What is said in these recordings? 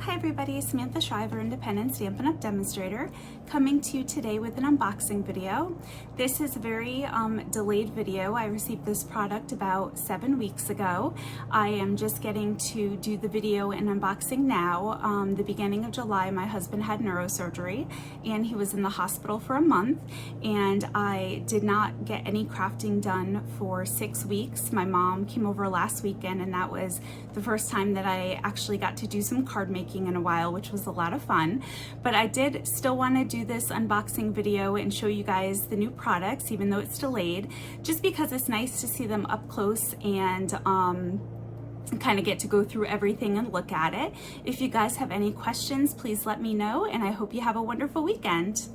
Hi everybody, Samantha Shriver, Independent Stampin' Up! Demonstrator, coming to you today with an unboxing video. This is a very delayed video. I received this product about 7 weeks ago. I am just getting to do the video and unboxing now. The beginning of July, my husband had neurosurgery and he was in the hospital for a month, and I did not get any crafting done for 6 weeks. My mom came over last weekend and that was the first time that I actually got to do some card making in a while, which was a lot of fun. But I did still want to do this unboxing video and show you guys the new products, even though it's delayed, just because it's nice to see them up close and kind of get to go through everything and look at it. If you guys have any questions, please let me know, and I hope you have a wonderful weekend.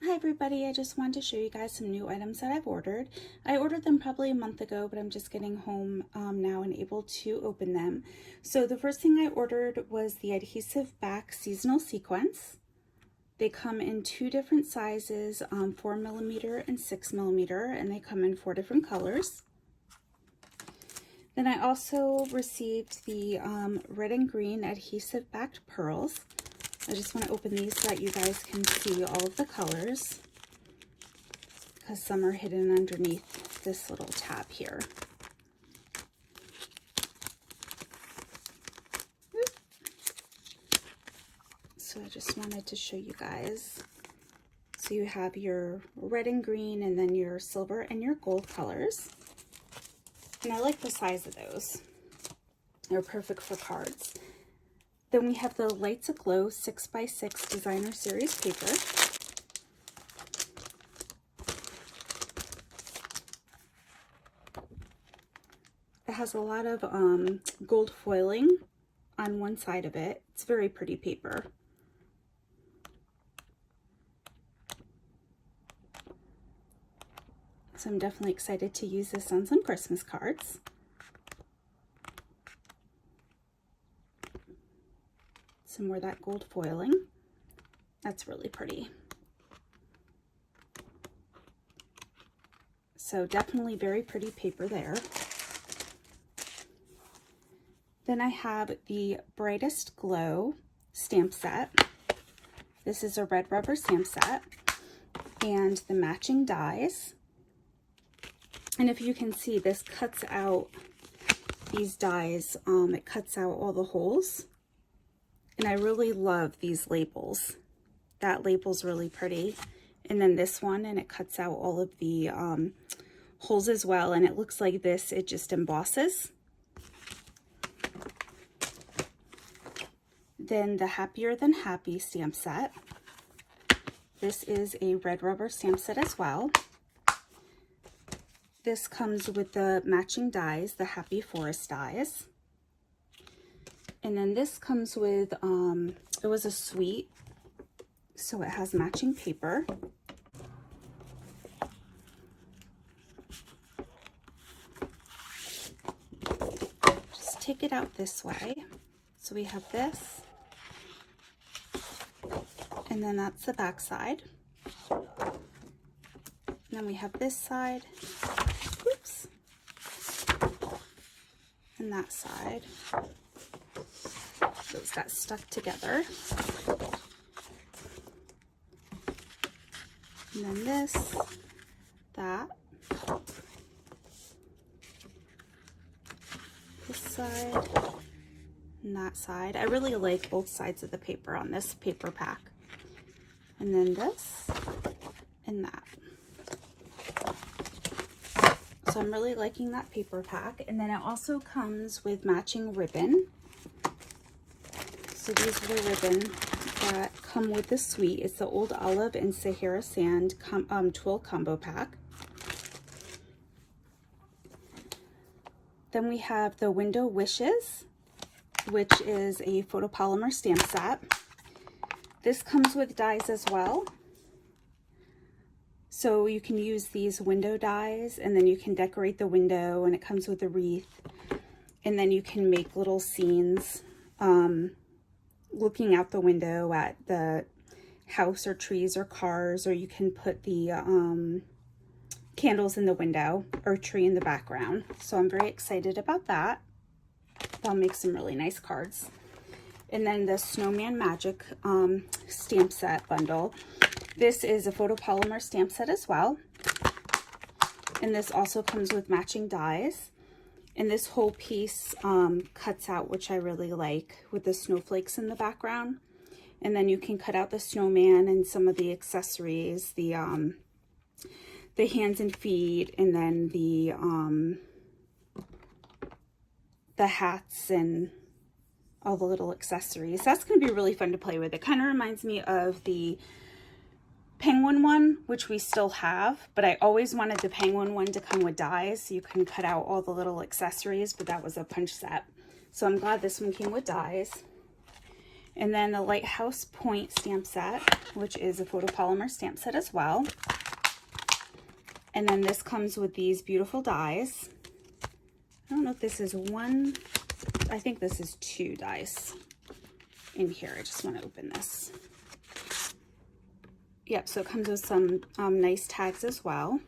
Hi everybody, I just wanted to show you guys some new items that I've ordered. I ordered them probably a month ago, but I'm just getting home now and able to open them. So the first thing I ordered was the adhesive back seasonal sequence. They come in 2 different sizes, 4mm and 6mm, and they come in 4 different colors. Then I also received the red and green adhesive backed pearls. I just want to open these so that you guys can see all of the colors, because some are hidden underneath this little tab here. So I just wanted to show you guys. So you have your red and green, and then your silver and your gold colors. And I like the size of those. They're perfect for cards. Then we have the Lights Aglow 6x6 Designer Series paper. It has a lot of gold foiling on one side of it. It's very pretty paper. So I'm definitely excited to use this on some Christmas cards. Some more of that gold foiling. That's really pretty. So definitely very pretty paper there. Then I have the Brightest Glow stamp set. This is a red rubber stamp set and the matching dies. And if you can see, this cuts out these dies. It cuts out all the holes. And I really love these labels. That label's really pretty. And then this one, and it cuts out all of the holes as well. And it looks like this, it just embosses. Then the Happier Than Happy stamp set. This is a red rubber stamp set as well. This comes with the matching dies, the Happy Forest dies. And then this comes with, it was a suite, so it has matching paper. Just take it out this way. So we have this, and then that's the back side. And then we have this side, oops, and that side. Those got stuck together. And then this, that, this side, and that side. I really like both sides of the paper on this paper pack. And then this, and that. So I'm really liking that paper pack. And then it also comes with matching ribbon. So these are the ribbon that come with the suite. It's the Old Olive and Sahara Sand twill combo pack. Then we have the Window Wishes, which is a photopolymer stamp set. This comes with dies as well. So you can use these window dies, and then you can decorate the window, and it comes with a wreath. And then you can make little scenes looking out the window at the house or trees or cars, or you can put the candles in the window or tree in the background. So I'm very excited about that. That'll make some really nice cards. And then the Snowman Magic stamp set bundle. This is a photopolymer stamp set as well. And this also comes with matching dies. And this whole piece cuts out, which I really like, with the snowflakes in the background. And then you can cut out the snowman and some of the accessories, the hands and feet, and then the hats and all the little accessories. That's going to be really fun to play with. It kind of reminds me of the penguin one, which we still have, but I always wanted the penguin one to come with dies so you can cut out all the little accessories, but that was a punch set. So I'm glad this one came with dies. And then the Lighthouse Point stamp set, which is a photopolymer stamp set as well. And then this comes with these beautiful dies. I don't know if this is one, I think this is 2 dies in here. I just want to open this. Yep, so it comes with some nice tags as well.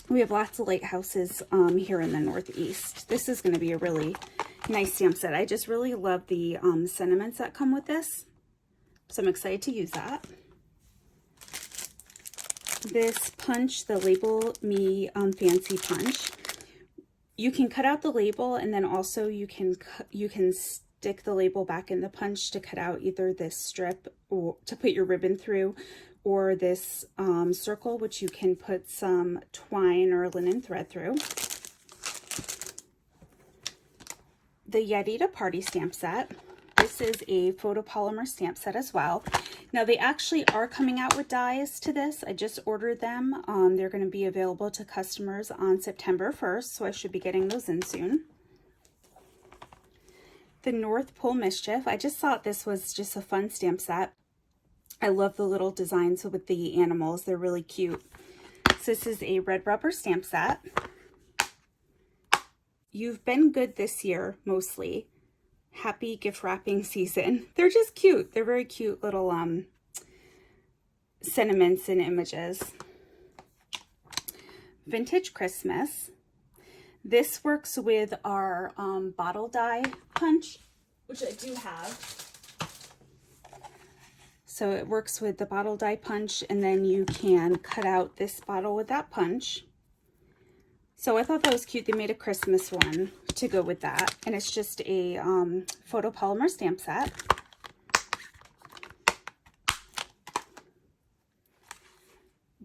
We have lots of lighthouses here in the Northeast. This is going to be a really nice stamp set. I just really love the sentiments that come with this, so I'm excited to use that. This punch, the Label Me Fancy Punch, you can cut out the label, and then also you can stick the label back in the punch to cut out either this strip or to put your ribbon through, or this circle, which you can put some twine or linen thread through. The Yeti to Party stamp set. This is a photopolymer stamp set as well. Now they actually are coming out with dies to this. I just ordered them. They're going to be available to customers on September 1st, so I should be getting those in soon. The North Pole Mischief. I just thought this was just a fun stamp set. I love the little designs with the animals. They're really cute. So this is a red rubber stamp set. You've been good this year, mostly. Happy gift wrapping season. They're just cute. They're very cute little sentiments and images. Vintage Christmas. This works with our bottle die punch, which I do have. So it works with the bottle die punch, and then you can cut out this bottle with that punch. So I thought that was cute. They made a Christmas one to go with that, and it's just a photopolymer stamp set.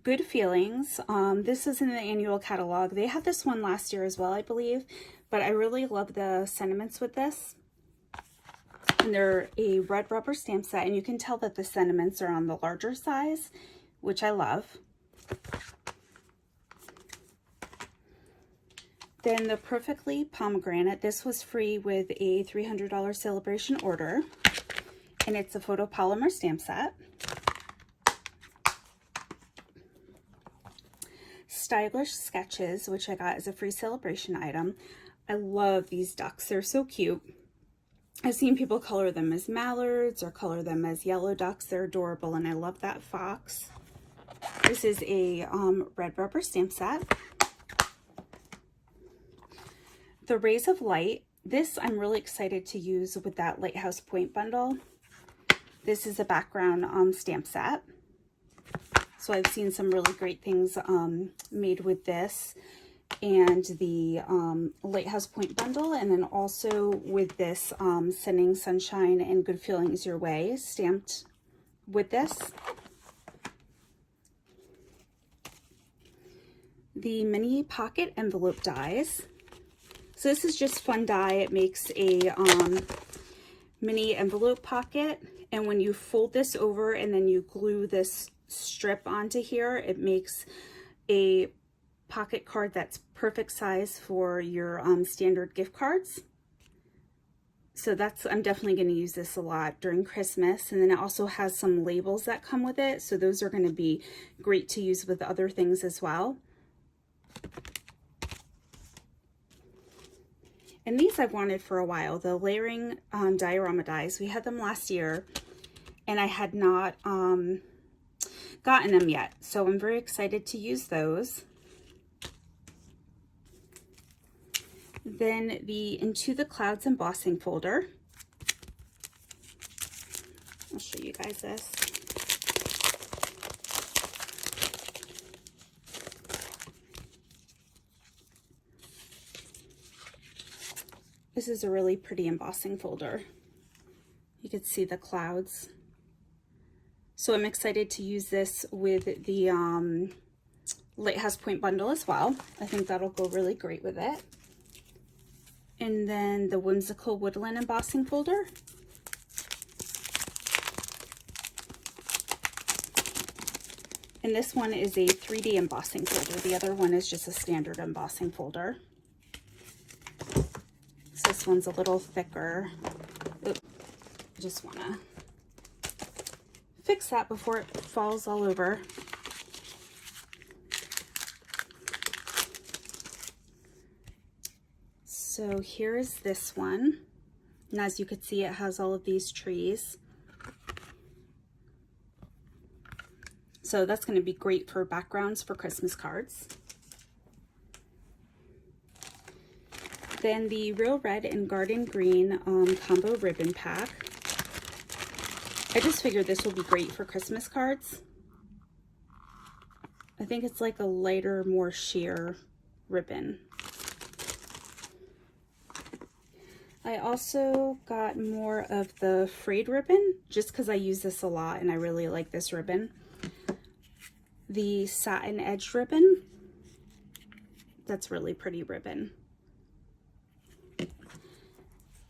Good Feelings. This is in the annual catalog. They had this one last year as well, I believe, but I really love the sentiments with this. And they're a red rubber stamp set, and you can tell that the sentiments are on the larger size, which I love. Then the Perfectly Pomegranate. This was free with a $300 Sale-A-Bration order, and it's a photopolymer stamp set. Stylish Sketches, which I got as a free Sale-A-Bration item. I love these ducks. They're so cute. I've seen people color them as mallards or color them as yellow ducks. They're adorable, and I love that fox. This is a red rubber stamp set. The Rays of Light. This I'm really excited to use with that Lighthouse Point bundle. This is a background stamp set. So I've seen some really great things made with this and the Lighthouse Point bundle, and then also with this Sending Sunshine and Good Feelings Your Way stamped with this. The mini pocket envelope dies. So this is just fun die. It makes a mini envelope pocket, and when you fold this over and then you glue this strip onto here, it makes a pocket card that's perfect size for your standard gift cards. So I'm definitely going to use this a lot during Christmas. And then it also has some labels that come with it, so those are going to be great to use with other things as well. And these I've wanted for a while, the layering diorama dies. We had them last year, and I had not gotten them yet, so I'm very excited to use those. Then the Into the Clouds embossing folder. I'll show you guys this. This is a really pretty embossing folder. You can see the clouds. So I'm excited to use this with the Lighthouse Point bundle as well. I think that'll go really great with it. And then the Whimsical Woodland embossing folder. And this one is a 3D embossing folder. The other one is just a standard embossing folder. So this one's a little thicker. Oops. I just want to fix that before it falls all over. So here is this one. And as you can see, it has all of these trees. So that's going to be great for backgrounds for Christmas cards. Then the Real Red and Garden Green combo ribbon pack. I just figured this will be great for Christmas cards. I think it's like a lighter, more sheer ribbon. I also got more of the frayed ribbon just because I use this a lot and I really like this ribbon. The satin edge ribbon, that's really pretty ribbon.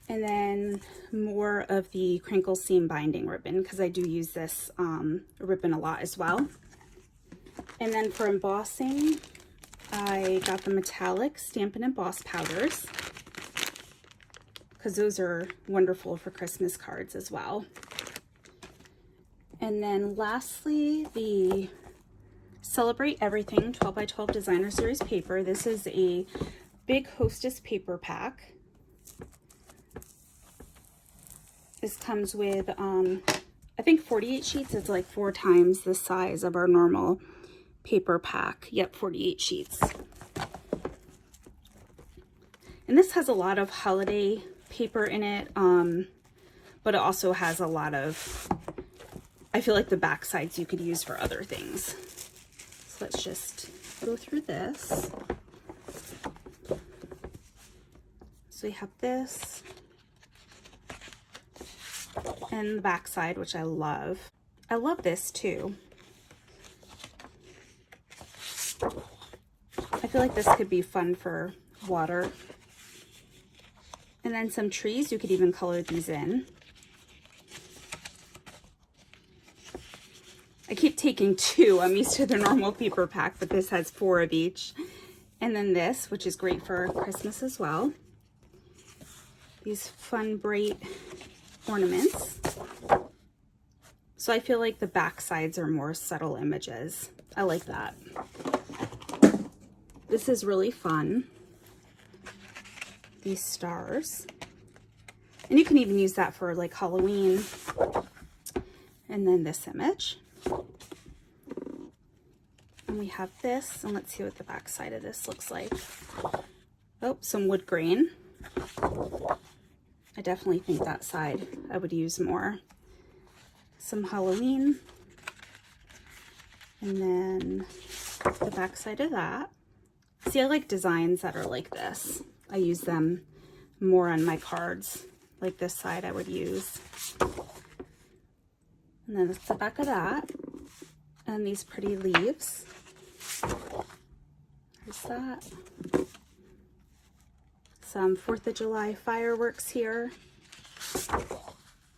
And then more of the crinkle seam binding ribbon because I do use this ribbon a lot as well. And then for embossing, I got the metallic Stampin' Emboss powders because those are wonderful for Christmas cards as well. And then lastly, the Celebrate Everything 12 by 12 Designer Series paper. This is a big Hostess paper pack. This comes with, I think 48 sheets. It's like 4 times the size of our normal paper pack. Yep, 48 sheets. And this has a lot of holiday paper in it, but it also has a lot of, I feel like the back sides you could use for other things. So let's just go through this. So we have this and the back side, which I love. I love this too. I feel like this could be fun for water. And then some trees, you could even color these in. I keep taking 2. I'm used to the normal paper pack, but this has 4 of each. And then this, which is great for Christmas as well. These fun, bright ornaments. So I feel like the back sides are more subtle images. I like that. This is really fun. These stars. And you can even use that for like Halloween. And then this image. And we have this, and let's see what the back side of this looks like. Oh, some wood grain. I definitely think that side I would use more. Some Halloween. And then the back side of that. See, I like designs that are like this. I use them more on my cards. Like this side I would use. And then it's the back of that. And these pretty leaves. There's that. Some 4th of July fireworks here.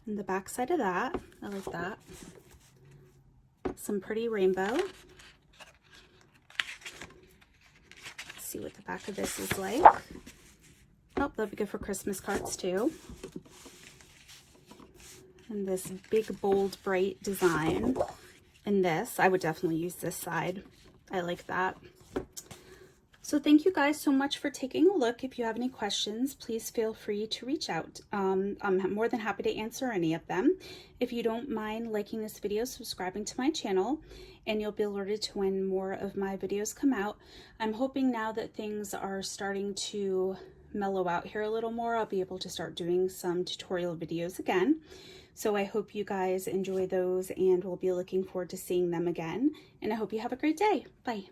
And the back side of that. I like that. Some pretty rainbow. Let's see what the back of this is like. Oh, that'll be good for Christmas cards too. And this big, bold, bright design. And this, I would definitely use this side. I like that. So thank you guys so much for taking a look. If you have any questions, please feel free to reach out. I'm more than happy to answer any of them. If you don't mind liking this video, subscribing to my channel, and you'll be alerted to when more of my videos come out. I'm hoping now that things are starting to mellow out here a little more, I'll be able to start doing some tutorial videos again. So I hope you guys enjoy those, and we'll be looking forward to seeing them again. And I hope you have a great day. Bye.